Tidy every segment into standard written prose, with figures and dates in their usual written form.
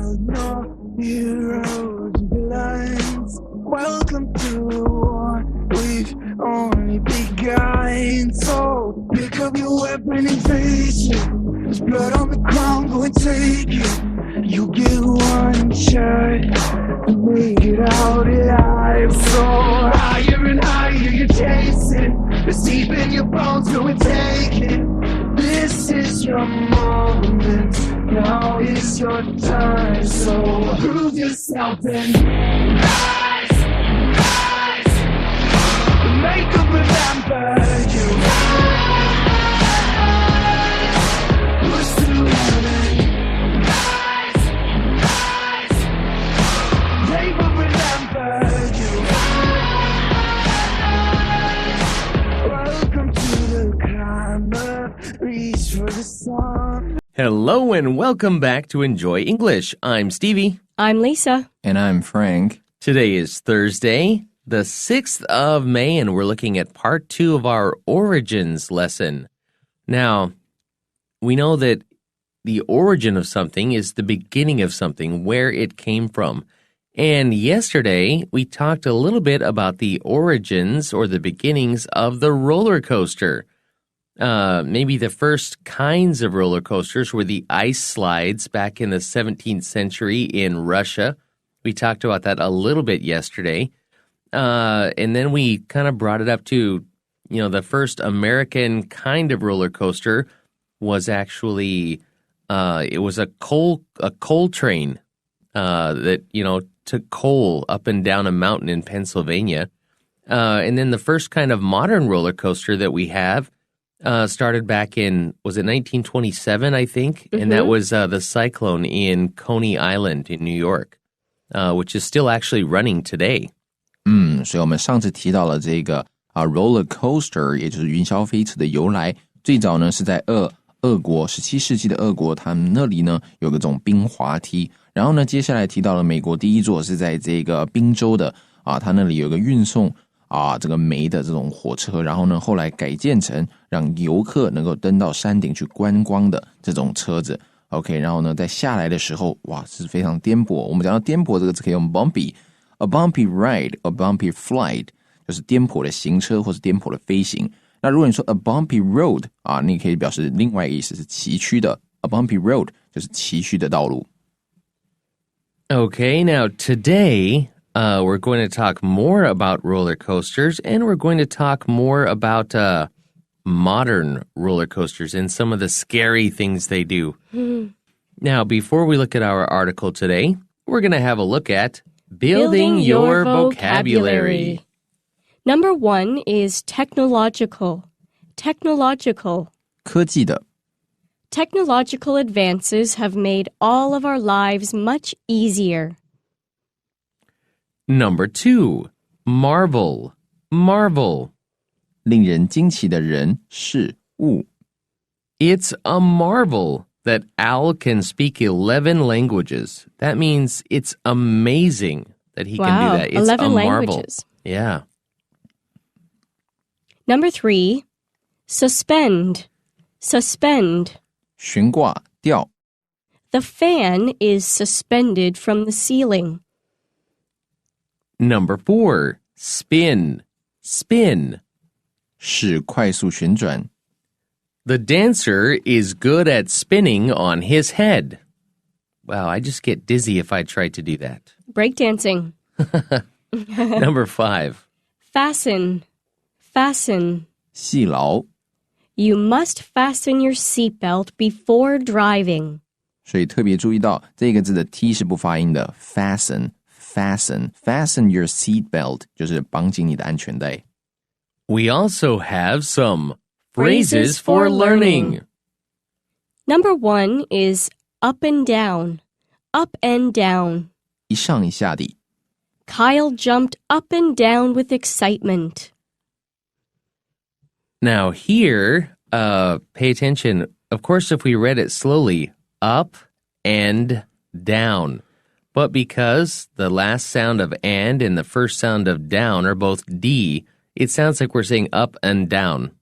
no heroes and villains. Welcome to the war. We've only begun. So pick up your weapon and face it. There's blood on the ground, go and take it. You get one shot to make it out alive. So higher and higher you're chasing. It's deep in your bones, go and take it. This is your moment. Now is your time. So prove yourself and rise, rise. Make them remember you. Rise, push through heaven. Rise, rise. They will remember you. Rise. Welcome to the climber. Reach for the sun. Hello and welcome back to Enjoy English. I'm Stevie. I'm Lisa. And I'm Frank. Today is Thursday, the 6th of May, and we're looking at part 2 of our origins lesson. Now, we know that the origin of something is the beginning of something, where it came from. And yesterday, we talked a little bit about the origins or the beginnings of the roller coaster. Maybe the first kinds of roller coasters were the ice slides back in the 17th century in Russia. We talked about that a little bit yesterday. And then we kind of brought it up to, the first American kind of roller coaster was actually, it was a coal train that, took coal up and down a mountain in Pennsylvania. And then the first kind of modern roller coaster that we have started back in, was it 1927, I think? Mm-hmm. And that was the Cyclone in Coney Island in New York, which is still actually running today. 所以我们上次提到了这个roller coaster， 也就是云霄飞车的由来。最早呢是在俄国17世纪的俄国，他们那里呢有个这种冰滑梯。然后呢，接下来提到了美国第一座是在这个宾州的它那里有个运送这个煤的这种火车，然后呢后来改建成让游客能够登到山顶去观光的这种车子。OK， 然后呢在下来的时候，哇，是非常颠簸。我们讲到颠簸这个词可以用 bumpy。A bumpy ride, a bumpy flight， 就是颠簸的行车或是颠簸的飞行。那如果你说 a bumpy road 你可以表示另外一个意思是崎岖的。A bumpy road 就是崎岖的道路。Okay, now today we're going to talk more about roller coasters, and we're going to talk more about modern roller coasters and some of the scary things they do. Now, before we look at our article today, we're going to have a look at Building your vocabulary. Number 1 is technological. Technological. 科技的。Technological advances have made all of our lives much easier. Number 2, marvel. Marvel. 令人惊奇的人事物。It's a marvel that Al can speak 11 languages. That means it's amazing that he can do that. It's 11 a marvel. languages. Yeah. Number 3, suspend. Suspend. 悬挂吊。The fan is suspended from the ceiling. Number 4, spin. Spin. 是快速旋转。The dancer is good at spinning on his head. Wow, I just get dizzy if I try to do that. Breakdancing. Number 5. Fasten. Fasten. 系牢。You must fasten your seatbelt before driving. 所以特别注意到这个字的 T 是不发音的。Fasten, fasten, fasten your seatbelt 就是绑紧你的安全带。We also have some phrases for learning. Number 1 is up and down. Up and down. 一上一下的。Kyle jumped up and down with excitement. Now here, pay attention. Of course, if we read it slowly, up and down. But because the last sound of and the first sound of down are both D, it sounds like we're saying up and down.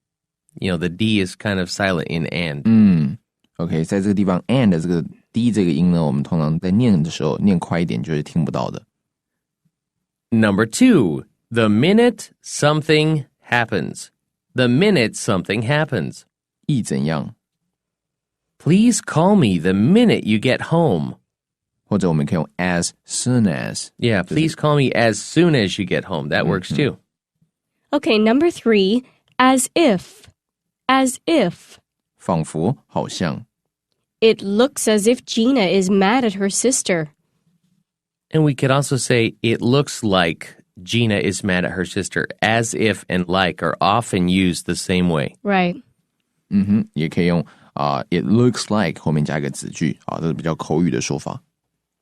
The D is kind of silent in and. OK， 在这个地方 and 的这个 d 这个音呢，我们通常在念的时候念快一点就是听不到的。Number 2, the minute something happens. The minute something happens. 意怎样？ Please call me the minute you get home. 或者我们可以用 as soon as. Yeah, please call me as soon as you get home. That works too. Okay, number 3, as if. As if. 仿佛好像 It looks as if Gina is mad at her sister. And we could also say, it looks like Gina is mad at her sister. As if and like are often used the same way. Right. 也可以用it looks like 后面加一个子句这是比较口语的说法。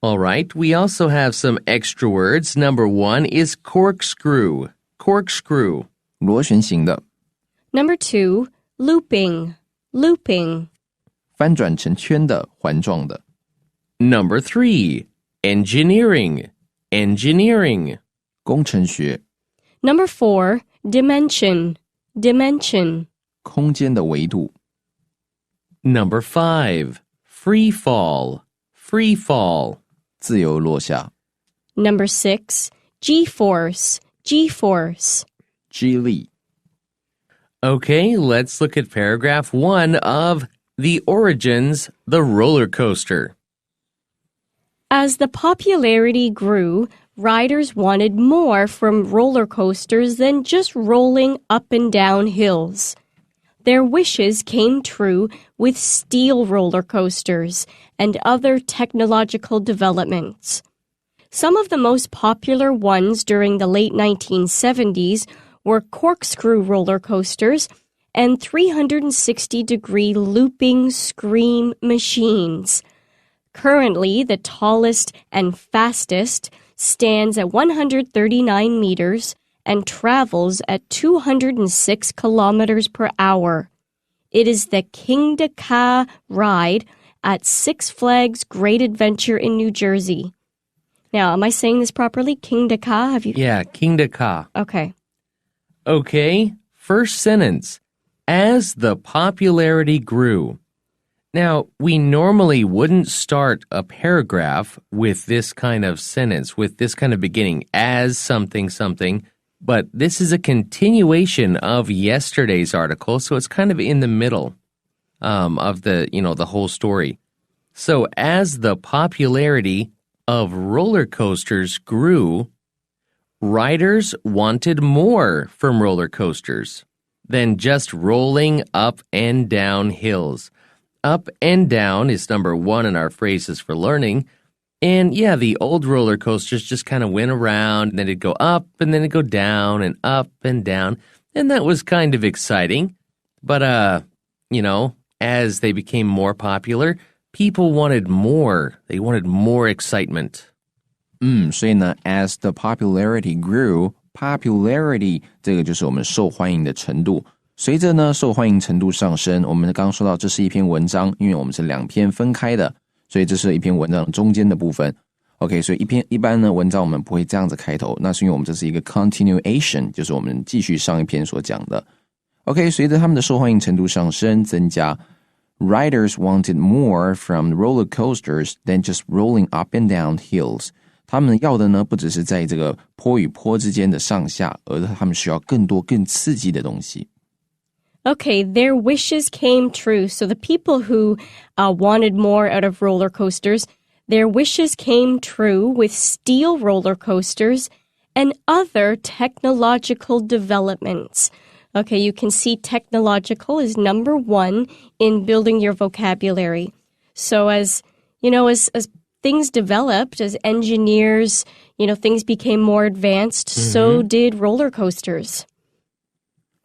All right, we also have some extra words. Number 1 is corkscrew. Corkscrew. 螺旋形的 Number 2, looping. Looping. 翻转成圈的环状的 Number 3, engineering. Engineering. 工程学 Number 4, dimension. Dimension. 空间的维度 Number 5, free fall. Free fall. 自由落下 Number 6, G-force. G-force. 激励 Okay, let's look at paragraph 1 of The Origins, the roller coaster. As the popularity grew, riders wanted more from roller coasters than just rolling up and down hills. Their wishes came true with steel roller coasters and other technological developments. Some of the most popular ones during the late 1970s were corkscrew roller coasters and 360-degree looping scream machines. Currently, the tallest and fastest stands at 139 meters and travels at 206 kilometers per hour. It is the King Ka ride at Six Flags Great Adventure in New Jersey. Now, am I saying this properly? King Ka? Have you? Yeah, King Ka. Okay. Okay, first sentence. As the popularity grew. Now, we normally wouldn't start a paragraph with this kind of sentence, with this kind of beginning, as something, something, but this is a continuation of yesterday's article, so it's kind of in the middle of the whole story. So, as the popularity of roller coasters grew, riders wanted more from roller coasters than just rolling up and down hills. Up and down is number 1 in our phrases for learning. And yeah, the old roller coasters just kind of went around, and then it'd go up, and then it'd go down, and up and down. And that was kind of exciting. But, as they became more popular, people wanted more. They wanted more excitement. 所以呢 as the popularity grew, popularity 这个就是我们受欢迎的程度。随着呢受欢迎程度上升，我们刚刚说到这是一篇文章，因为我们是2篇分开的，所以这是一篇文章中间的部分。OK， 所以一般呢文章我们不会这样子开头，那是因为我们这是一个 continuation， 就是我们继续上一篇所讲的。OK， 随着他们的受欢迎程度上升增加 ，riders wanted more from roller coasters than just rolling up and down hills。他们要的呢不只是在这个坡与坡之间的上下，而是他们需要更多更刺激的东西。Okay, their wishes came true. So the people who wanted more out of roller coasters, their wishes came true with steel roller coasters and other technological developments. Okay, you can see technological is number 1 in building your vocabulary. So as things developed, as engineers, things became more advanced, so did roller coasters.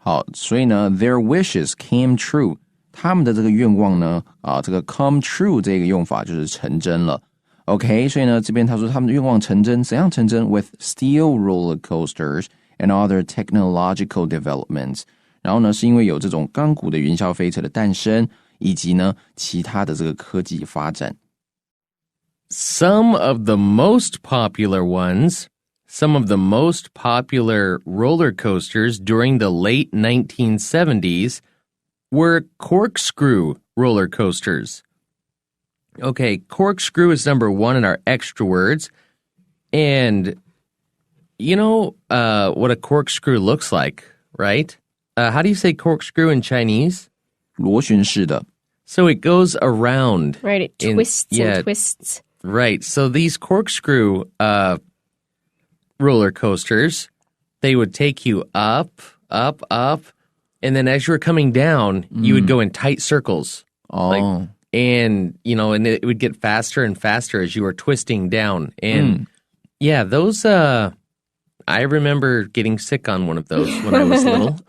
好，所以呢 their wishes came true， 他们的这个愿望呢这个 come true 这个用法就是成真了。OK， 所以呢这边他说他们的愿望成真，怎样成真 ？With steel roller coasters and other technological developments。然后呢是因为有这种钢骨的云霄飞車的诞生，以及呢其他的这个科技发展。Some of the most popular roller coasters during the late 1970s were corkscrew roller coasters. Okay, corkscrew is number 1 in our extra words. And you know what a corkscrew looks like, right? How do you say corkscrew in Chinese? 螺旋式的 So it goes around. Right, it twists and twists. Right. So these corkscrew roller coasters, they would take you up, up, up, and then as you were coming down, you would go in tight circles. Oh. And it would get faster and faster as you were twisting down. And yeah, those I remember getting sick on one of those when I was little.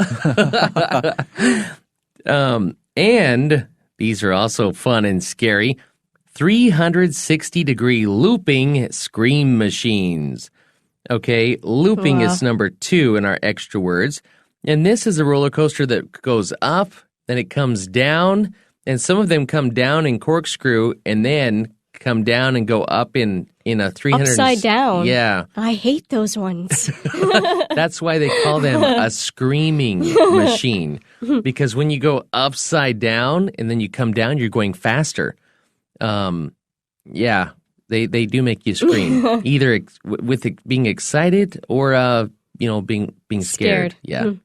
And these are also fun and scary. 360-degree looping scream machines. Okay, looping is number 2 in our extra words. And this is a roller coaster that goes up, then it comes down, and some of them come down in corkscrew and then come down and go up in a 300... Upside down. Yeah. I hate those ones. That's why they call them a screaming machine. Because when you go upside down and then you come down, you're going faster. Yeah, they do make you scream. Either with being excited or, being scared. Yeah.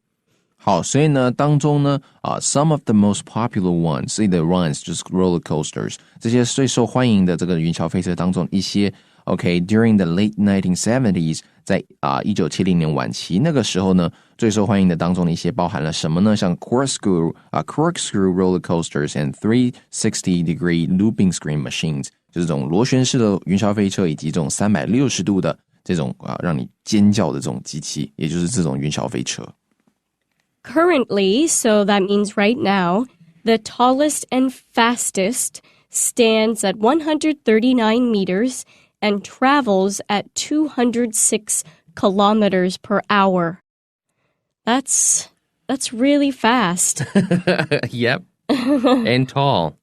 好，所以呢，当中呢，some of the most popular ones, say the runs, 就是 roller coasters， 这些最受欢迎的这个云霄飞车当中一些 ，during the late 1970s， 在1970年晚期那个时候呢，最受欢迎的当中的一些包含了什么呢？像 corkscrew roller coasters and 360-degree looping scream machines， 就是这种螺旋式的云霄飞车以及这种360度的这种让你尖叫的这种机器，也就是这种云霄飞车。Currently, so that means right now, the tallest and fastest stands at 139 meters and travels at 206 kilometers per hour. That's really fast. Yep. And tall.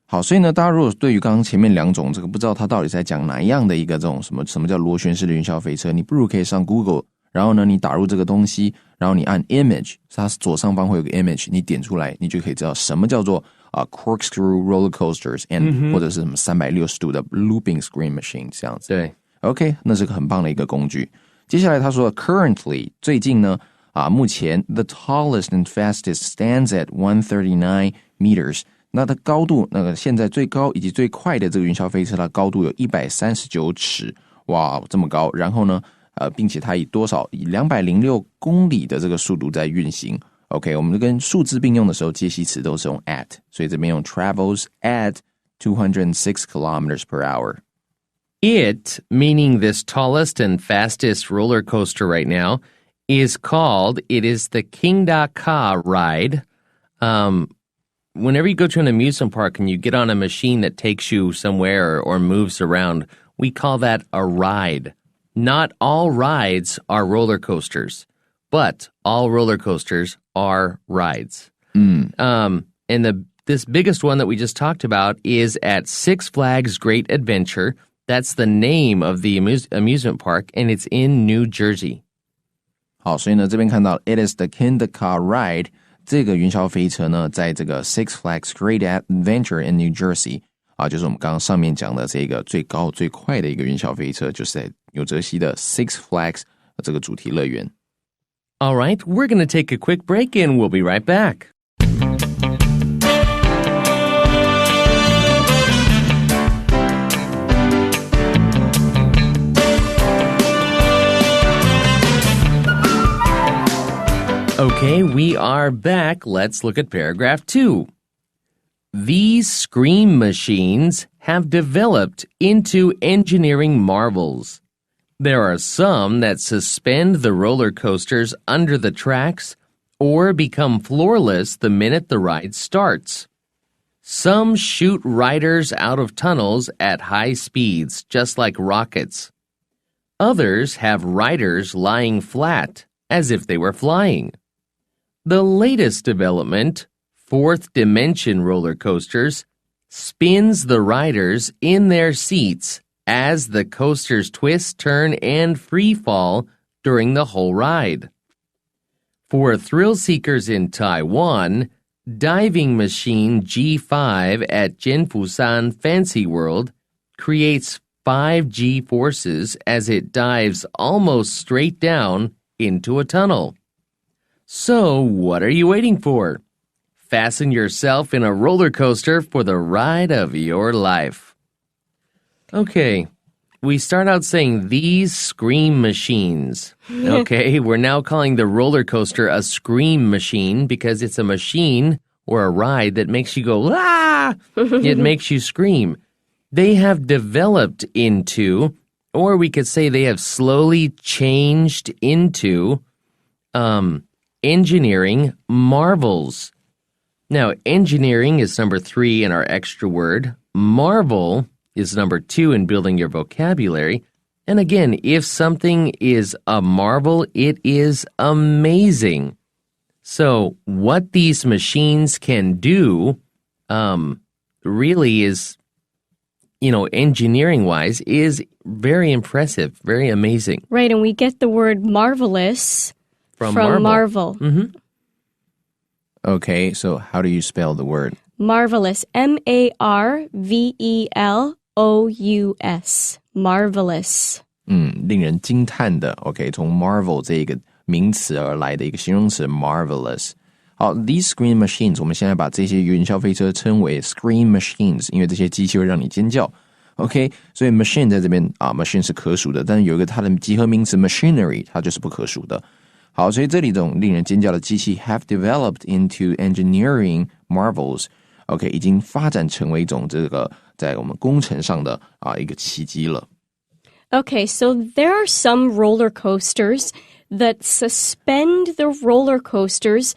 好，所以呢，大家如果对于刚刚前面两种这个不知道它到底在讲哪样的一个这种什么叫螺旋式的云霄飞车，你不如可以上 Google， 然后呢，你打入这个东西，然后你按 image， 它左上方会有个 image， 你点出来，你就可以知道什么叫做corkscrew roller coasters and 或者是什么360度的 looping scream machine 这样子。对 ，OK， 那是个很棒的一个工具。接下来他说 currently 最近呢目前 the tallest and fastest stands at 139 meters。那它高度，那个现在最高以及最快的这个云霄飞车，它高度有139尺，哇，这么高！然后呢，并且它以206公里的这个速度在运行。OK， 我们跟数字并用的时候，介系词都是用 at， 所以这边用 travels at 206 kilometers per hour. It, meaning this tallest and fastest roller coaster right now, is called, it is the Kingda Ka ride. Whenever you go to an amusement park and you get on a machine that takes you somewhere or moves around, we call that a ride. Not all rides are roller coasters, but all roller coasters are rides. And this biggest one that we just talked about is at Six Flags Great Adventure. That's the name of the amusement park, and it's in New Jersey. 好，所以呢，这边看到 it is the Kingda Ka ride。这个云霄飞车呢，在这个 Six Flags Great Adventure in New Jersey 就是我们刚刚上面讲的这个最高最快的一个云霄飞车，就是在纽泽西的 Six Flags 这个主题乐园。All right, we're going to take a quick break and we'll be right back. Okay, we are back. Let's look at paragraph 2. These scream machines have developed into engineering marvels. There are some that suspend the roller coasters under the tracks or become floorless the minute the ride starts. Some shoot riders out of tunnels at high speeds, just like rockets. Others have riders lying flat, as if they were flying. The latest development, fourth dimension roller coasters, spins the riders in their seats as the coasters twist, turn, and free fall during the whole ride. For thrill seekers in Taiwan, diving machine G5 at Jinfusan Fancy World creates 5 G-forces as it dives almost straight down into a tunnel. So, what are you waiting for? Fasten yourself in a roller coaster for the ride of your life. Okay, we start out saying these scream machines. Okay, we're now calling the roller coaster a scream machine because it's a machine or a ride that makes you go, ah! It makes you scream. They have developed into, or we could say they have slowly changed into, engineering marvels. Now, engineering is number 3 in our extra word. Marvel is number 2 in building your vocabulary. And again, if something is a marvel, it is amazing. So what these machines can do really is, engineering-wise, is very impressive, very amazing. Right, and we get the word marvelous from marvel. Mm-hmm. Okay, so how do you spell the word? Marvelous. M-A-R-V-E-L-O-U-S. Marvelous. 令人惊叹的 OK 从 marvel 这个名词而来的一个形容词 marvelous 好 these scream machines 我们现在把这些云霄飞车称为 scream machines 因为这些机器会让你尖叫 OK 所以 machine 在这边machine 是可数的但是有一个它的集合名词 machinery 它就是不可数的好所以这里这种令人尖叫的机器 have developed into engineering marvels OK 已经发展成为一种这个在我们工程上的一个奇迹了Okay, so there are some roller coasters that suspend the roller coasters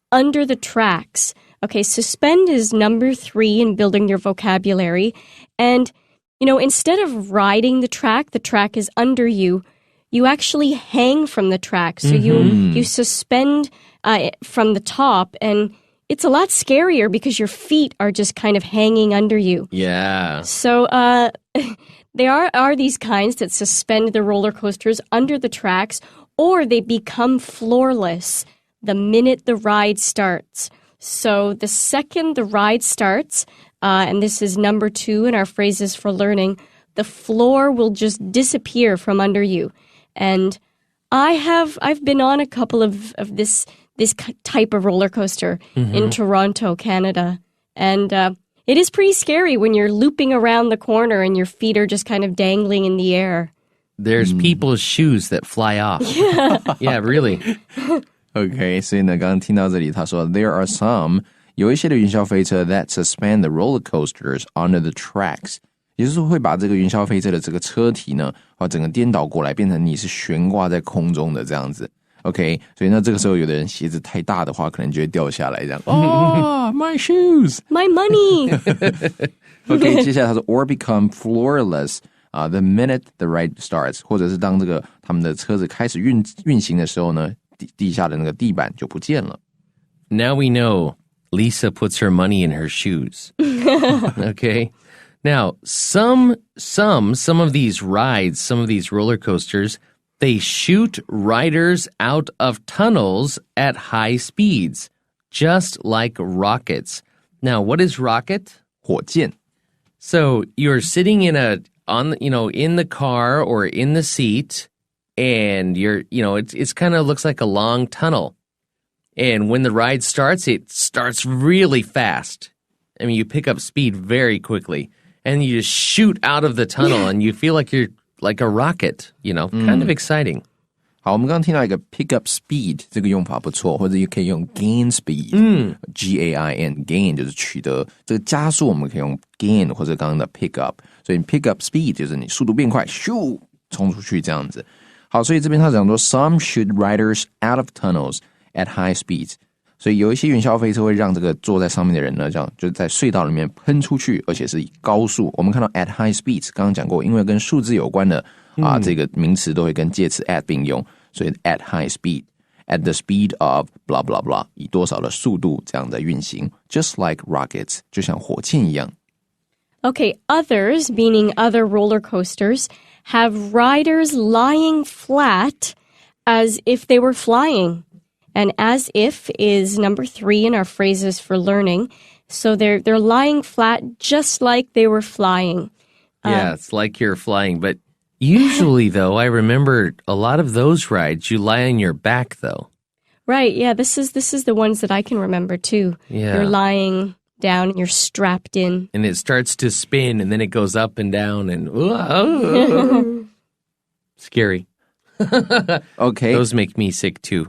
under the tracks. Okay, suspend is number 3 in building your vocabulary. And, instead of riding the track is under you. You actually hang from the track. So you suspend from the top and it's a lot scarier because your feet are just kind of hanging under you. Yeah. So, there are these kinds that suspend the roller coasters under the tracks, or they become floorless the minute the ride starts. So the second the ride starts, and this is number 2 in our phrases for learning, the floor will just disappear from under you. And I've been on a couple of this type of roller coaster in Toronto, Canada, and it is pretty scary when you're looping around the corner and your feet are just kind of dangling in the air. There's people's shoes that fly off. Yeah, really. Okay, 所以呢，刚刚听到这里，他说 there are some 有一些的云霄飞车 that suspend the roller coasters under the tracks， 也就是说会把这个云霄飞车的这个车体呢，整个颠倒过来，变成你是悬挂在空中的这样子。OK， 所以呢，这个时候有的人鞋子太大的话，可能就会掉下来这样。Oh, my shoes, my money. OK， 接下来他说 or become floorless. The minute the ride starts， 或者是当这个他们的车子开始运行的时候呢，地下的那个地板就不见了。Now we know Lisa puts her money in her shoes. Okay. Now, some of these rides, some of these roller coasters, they shoot riders out of tunnels at high speeds, just like rockets. Now, what is rocket? 火箭。 So you're sitting in the car or in the seat, and it's kind of looks like a long tunnel. And when the ride starts, it starts really fast. I mean, you pick up speed very quickly, and you just shoot out of the tunnel, and you feel like you're like a rocket, kind of exciting. 好，我们刚刚听到一个 pick up speed 这个用法不错，或者也可以用 gain speed，G-A-I-N gain 就是取得这个加速，我们可以用 gain 或者刚刚的 pick up， 所以 pick up speed 就是你速度变快，咻冲出去这样子。好，所以这边他讲说 some shoot riders out of tunnels at high speeds， 所以有一些云霄飞车会让这个坐在上面的人呢，这样就是在隧道里面喷出去，而且是以高速。我们看到 at high speeds， 刚刚讲过，因为跟数字有关的这个名词都会跟介词 at 并用，所以 at high speed。At the speed of blah blah blah， 以多少的速度这样在运行 ，just like rockets， 就像火箭一样。Okay, others, meaning other roller coasters, have riders lying flat as if they were flying. And as if is number 3 in our phrases for learning. So they're lying flat just like they were flying. Yeah, it's like you're flying. But usually, though, I remember a lot of those rides, you lie on your back, though. Right, yeah, this is the ones that I can remember, too. Yeah. You're lying down and you're strapped in. And it starts to spin, and then it goes up and down, and scary. OK， Those make me sick, too.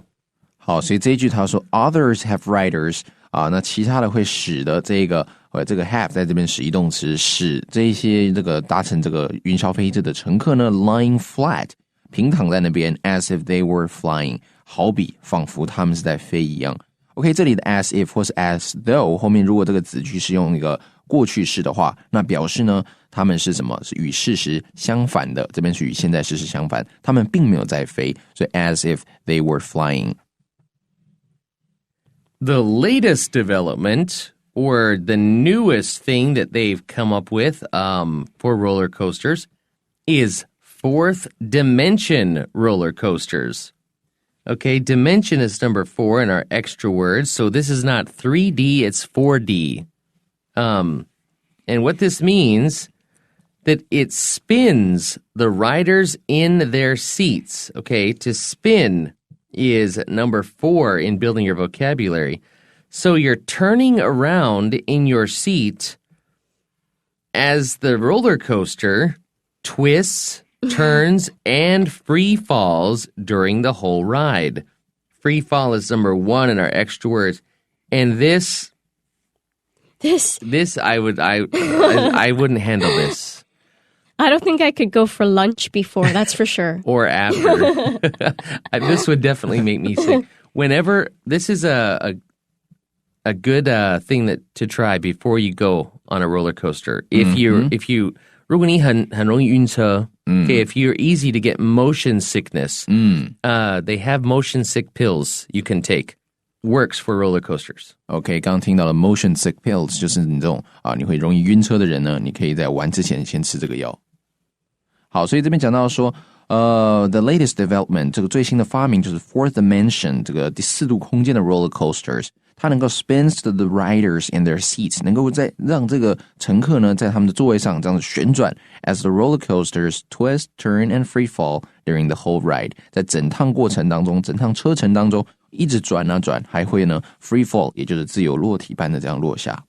好，所以这一句他说 others have riders 啊，那其他的会使的这个have 在这边使 be 动词，使这一些这个搭乘这个云霄飞车的乘客呢 lying flat 平躺在那边 as if they were flying 好比仿佛他们是在飞一样。OK， 这里的 as if 或是 as though 后面如果这个子句是用一个过去式的话，那表示呢他们是什么？是与事实相反的，这边是与现在事实相反，他们并没有在飞，所以 as if they were flying。The latest development, or the newest thing that they've come up with for roller coasters, is fourth dimension roller coasters. Okay, dimension is number 4 in our extra words, so this is not 3D, it's 4D. And what this means, that it spins the riders in their seats. Okay, to spin is number 4 in building your vocabulary. So you're turning around in your seat as the roller coaster twists, turns, and free falls during the whole ride. Free fall is number 1 in our extra words. And this I wouldn't handle this. I don't think I could go for lunch before, that's for sure. Or after. This would definitely make me sick. Whenever, this is a good thing to try before you go on a roller coaster. If you 如果你很容易晕车, okay, if you're easy to get motion sickness, they have motion sick pills you can take. Works for roller coasters. OK， 刚刚听到了 motion sick pills， 就是你这种你会容易晕车的人呢，你可以在玩之前先吃这个药。好，所以这边讲到说the latest development 这个最新的发明就是 fourth dimension 这个第4度空间的 roller coasters， 它能够 spins the riders in their seats， 能够让这个乘客呢在他们的座位上这样子旋转 as the roller coasters twist, turn and free fall during the whole ride， 在整趟过程当中，整趟车程当中一直转啊转，还会呢 free fall， 也就是自由落体般的这样落下。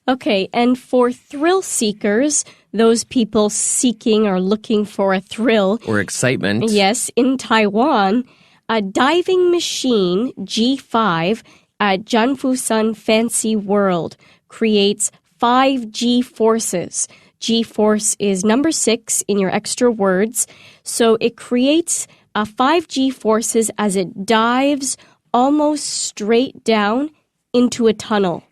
Okay, and for thrill seekers, those people seeking or looking for a thrill. Or excitement. Yes, in Taiwan, a diving machine, G5, at Janfusan Fancy World creates 5 G-forces. G-force is number 6 in your extra words. So it creates 5 G-forces as it dives almost straight down into a tunnel.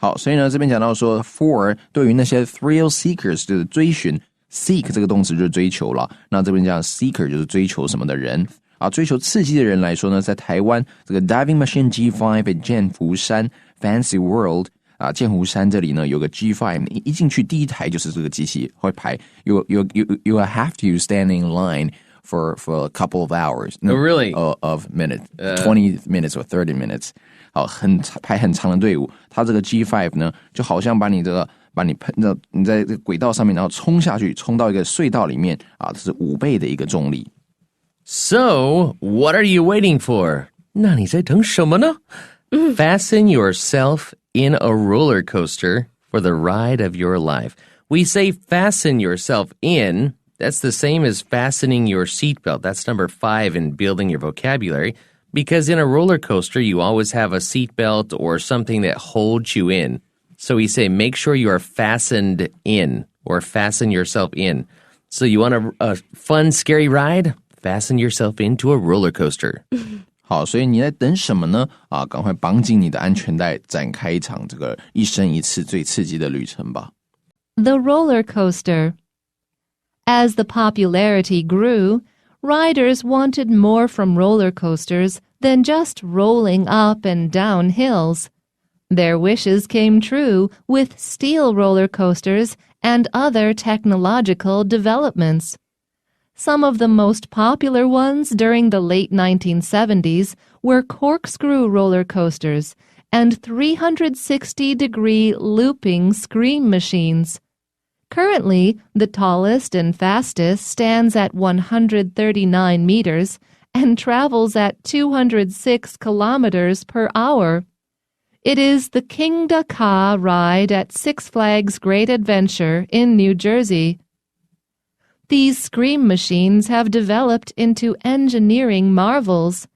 好，所以呢，这边讲到说 for 对于那些 thrill seekers 就是追寻 seek 这个动词就是追求了，那这边讲 seeker 就是追求什么的人啊，追求刺激的人来说呢，在台湾这个 diving machine G5 在剑湖山 Fancy World 啊，剑湖山这里呢有个 G5， 你一进去第一台就是这个机器会排 you have to stand in line for a couple of hours. No, really? Of minutes, 20 minutes or 30 minutes. 好，排很长的队伍。它这个 G5 呢，就好像把你在这个轨道上面，然后冲下去，冲到一个隧道里面啊，这是5倍的一个重力。So, what are you waiting for? 那你在等什么呢? Fasten yourself in a roller coaster for the ride of your life. We say fasten yourself in. That's the same as fastening your seatbelt. That's number 5 in building your vocabulary. Because in a roller coaster, you always have a seatbelt or something that holds you in. So we say make sure you are fastened in or fasten yourself in. So you want a fun, scary ride? Fasten yourself into a roller coaster. 好，所以你在等什么呢？啊，赶快绑紧你的安全带，展开一场这个一生一次最刺激的旅程吧。The roller coaster. As the popularity grew, riders wanted more from roller coasters than just rolling up and down hills. Their wishes came true with steel roller coasters and other technological developments. Some of the most popular ones during the late 1970s were corkscrew roller coasters and 360-degree looping scream machines. Currently, the tallest and fastest stands at 139 meters and travels at 206 kilometers per hour. It is the King Da Ka ride at Six Flags Great Adventure in New Jersey. These scream machines have developed into engineering marvels.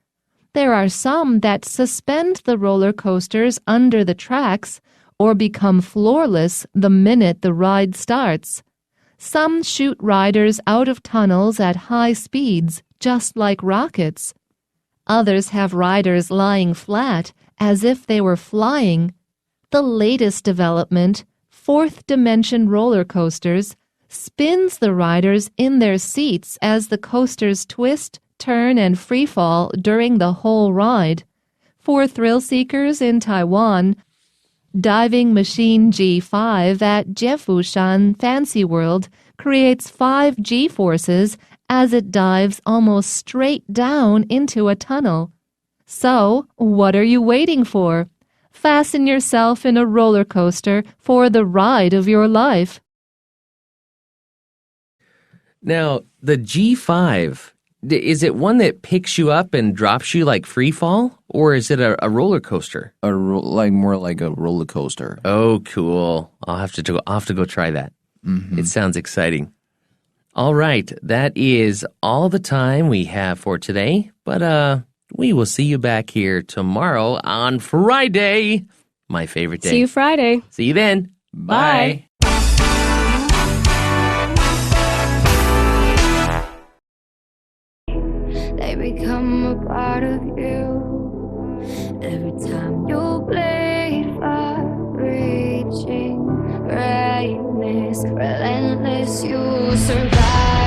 There are some that suspend the roller coasters under the tracks or become floorless the minute the ride starts. Some shoot riders out of tunnels at high speeds, just like rockets. Others have riders lying flat as if they were flying. The latest development, fourth dimension roller coasters, spins the riders in their seats as the coasters twist, turn, and freefall during the whole ride. For thrill seekers in Taiwan, diving machine G5 at Jiefushan Fancy World creates 5 G-forces as it dives almost straight down into a tunnel. So, what are you waiting for? Fasten yourself in a roller coaster for the ride of your life. Now, the G5, is it one that picks you up and drops you like free fall? Or is it a roller coaster? More like a roller coaster. Oh, cool. I'll have to go try that. Mm-hmm. It sounds exciting. All right, that is all the time we have for today. But we will see you back here tomorrow on Friday. My favorite day. See you Friday. See you then. Bye. They become a part of you. Every time you bleed, far reaching, greatness, relentless, you survive.